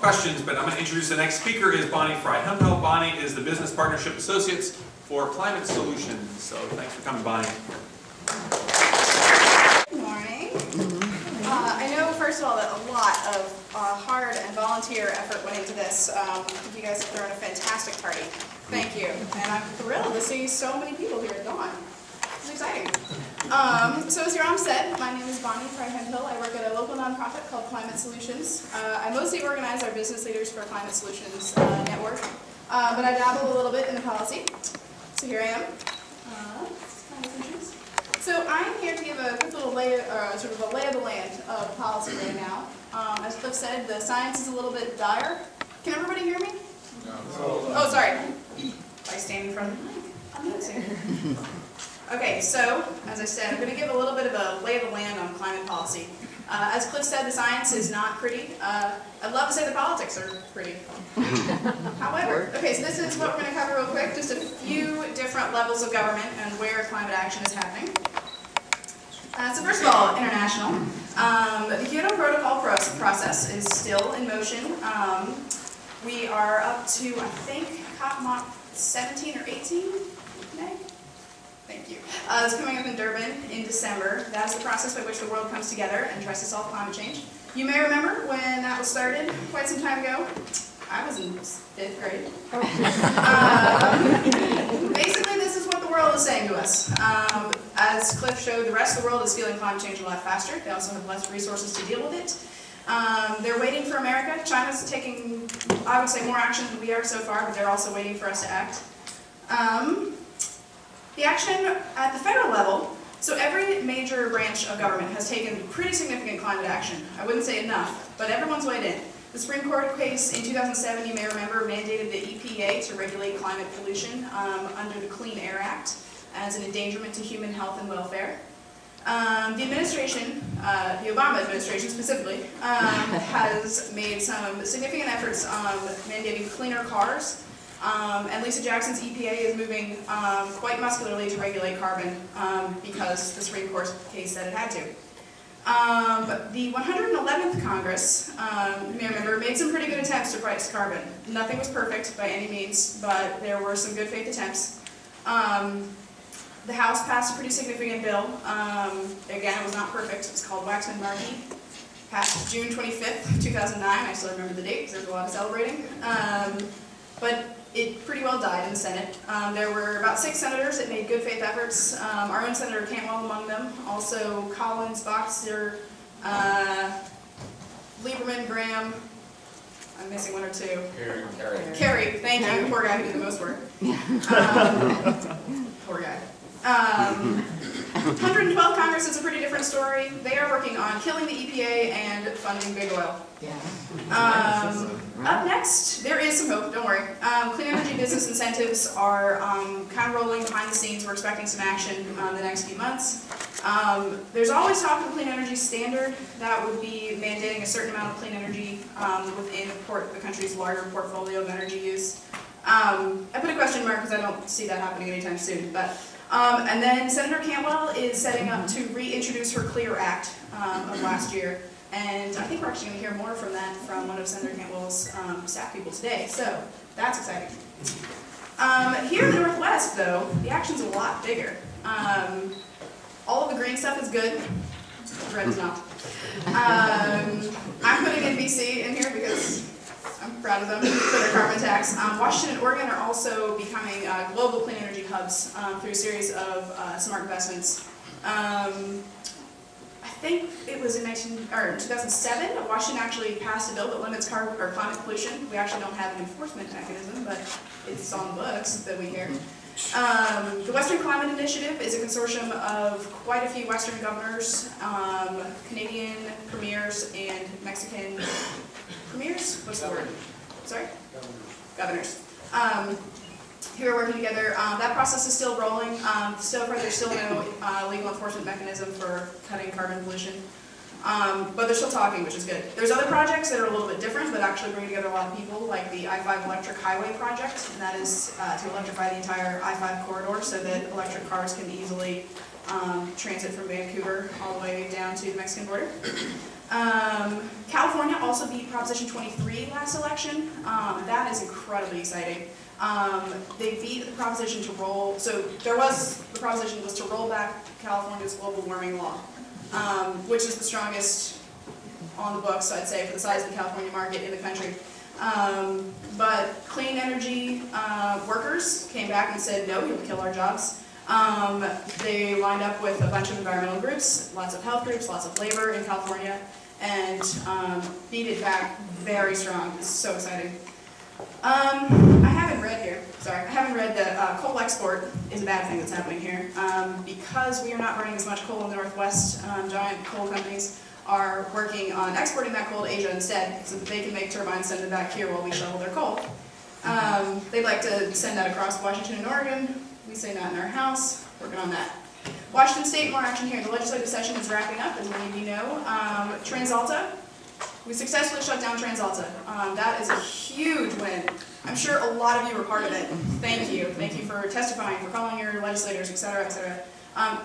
questions, but I'm going to introduce the next speaker is Frye. Hemphill. Bonnie is the Business Partnership Associates for Climate Solutions. So thanks for coming, Bonnie. Good morning. I know, first of all, that a lot of hard and volunteer effort went into this. You guys have thrown a fantastic party. Thank you. And I'm thrilled to see so many people here at Dawn. It's exciting. So as your mom said, my name is Frye Hemphill. I work at a local nonprofit called Climate Solutions. I mostly organize our business leaders for Climate Solutions network, but I dabble a little bit in the policy. So here I am. So I'm here to give a quick little lay of the land of policy right now. As Cliff said, the science is a little bit dire. Can everybody hear me? No. Oh, sorry. If I stand in front of the mic, I'm not saying. Okay, so as I said, I'm going to give a little bit of a lay of the land on climate policy. As Cliff said, the science is not pretty. I'd love to say the politics are pretty. However, okay, so this is what we're going to cover real quick, just a few different levels of government and where climate action is happening. So first of all, international. The Kyoto Protocol process is still in motion. We are up to, I think, COP 17 or 18, May? Thank you. It's coming up in Durban in December. That's the process by which the world comes together and tries to solve climate change. You may remember when that was started quite some time ago. I was in 5th grade. Basically, this is what the world is saying to us. As Cliff showed, the rest of the world is feeling climate change a lot faster. They also have less resources to deal with it. They're waiting for America. China's taking, I would say, more action than we are so far, but they're also waiting for us to act. The action at the federal level, so every major branch of government has taken pretty significant climate action. I wouldn't say enough, but everyone's weighed in. The Supreme Court case in 2007, you may remember, mandated the EPA to regulate climate pollution under the Clean Air Act as an endangerment to human health and welfare. The administration, the Obama administration specifically, has made some significant efforts on mandating cleaner cars. And Lisa Jackson's EPA is moving quite muscularly to regulate carbon because the Supreme Court case said it had to. The 111th Congress, you may remember, made some pretty good attempts to price carbon. Nothing was perfect by any means, but there were some good faith attempts. The House passed a pretty significant bill. Again, it was not perfect. It's called Waxman-Markey. Passed June 25th, 2009. I still remember the date because there's a lot of celebrating. But it pretty well died in the Senate. There were about 6 senators that made good faith efforts. Our own Senator Cantwell among them. Also Collins, Boxer, Lieberman, Graham. I'm missing 1 or 2. Kerry, thank you. The poor guy who did the most work. Poor guy. 112 Congress is a pretty different story. They are working on killing the EPA and funding big oil. Up next, there is some hope, don't worry. Clean energy business incentives are kind of rolling behind the scenes. We're expecting some action in the next few months. There's always talk of a clean energy standard that would be mandating a certain amount of clean energy within the country's larger portfolio of energy use. I put a question mark because I don't see that happening anytime soon. But and then Senator Cantwell is setting up to reintroduce her CLEAR Act of last year. And I think we're actually going to hear more from that from one of Senator Cantwell's staff people today. So that's exciting. Here in the Northwest, though, the action's a lot bigger. All of the green stuff is good. Red is not. I'm putting NBC in here because I'm proud of them for their carbon tax. Washington and Oregon are also becoming global clean energy hubs through a series of smart investments. I think it was in 2007, Washington actually passed a bill that limits climate pollution. We actually don't have an enforcement mechanism, but it's on the books that we hear. The Western Climate Initiative is a consortium of quite a few Western governors, Canadian premiers, and Mexican premiers? What's the word? Sorry? Governors. Who are working together. That process is still rolling. So far, there's still no legal enforcement mechanism for cutting carbon pollution. But they're still talking, which is good. There's other projects that are a little bit different, but actually bring together a lot of people, like the I-5 electric highway project, and that is to electrify the entire I-5 corridor so that electric cars can easily transit from Vancouver all the way down to the Mexican border. California also beat Proposition 23 last election. That is incredibly exciting. They beat the proposition to roll, so the proposition was to roll back California's global warming law, which is the strongest on the books, I'd say, for the size of the California market in the country. But clean energy workers came back and said, no, you'll kill our jobs. They lined up with a bunch of environmental groups, lots of health groups, lots of labor in California, and beat it back very strong. This is so exciting. I haven't read that coal export is a bad thing that's happening here. Because we are not burning as much coal in the Northwest, giant coal companies are working on exporting that coal to Asia instead, so that they can make turbines, send it back here while we shovel their coal. They'd like to send that across Washington and Oregon. We say not in our House, working on that. Washington State, more action here. The legislative session is wrapping up, as many of you know. TransAlta, we successfully shut down TransAlta. That is a huge win. I'm sure a lot of you were part of it. Thank you. Thank you for testifying, for calling your legislators, et cetera, et cetera.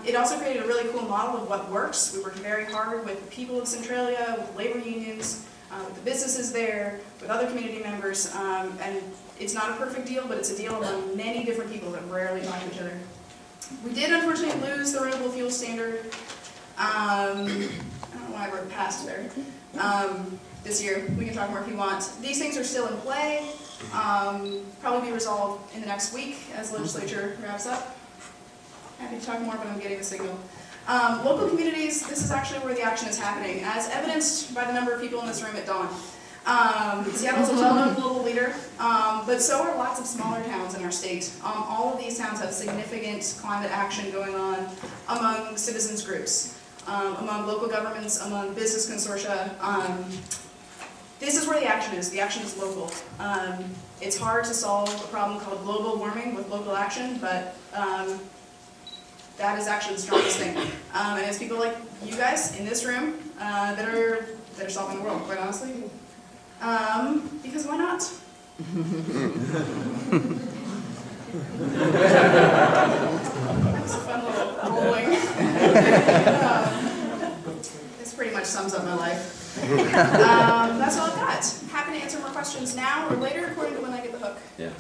It also created a really cool model of what works. We worked very hard with the people of Centralia, with labor unions, with the businesses there, with other community members, and it's not a perfect deal, but it's a deal among many different people that rarely talk to each other. We did unfortunately lose the renewable fuel standard. I don't know why I wrote past there. This year. We can talk more if you want. These things are still in play. Probably be resolved in the next week as the legislature wraps up. Happy to talk more, but I'm getting the signal. Local communities, this is actually where the action is happening, as evidenced by the number of people in this room at dawn. Seattle's a well-known global leader, but so are lots of smaller towns in our state. All of these towns have significant climate action going on among citizens groups, among local governments, among business consortia. This is where the action is. The action is local. It's hard to solve a problem called global warming with local action, but that is actually the strongest thing. And it's people like you guys in this room that are solving the world, quite honestly. Because why not? That was a fun little rolling. This pretty much sums up my life. That's all I've got. Happy to answer more questions now or later, according to when I get the hook. Yeah.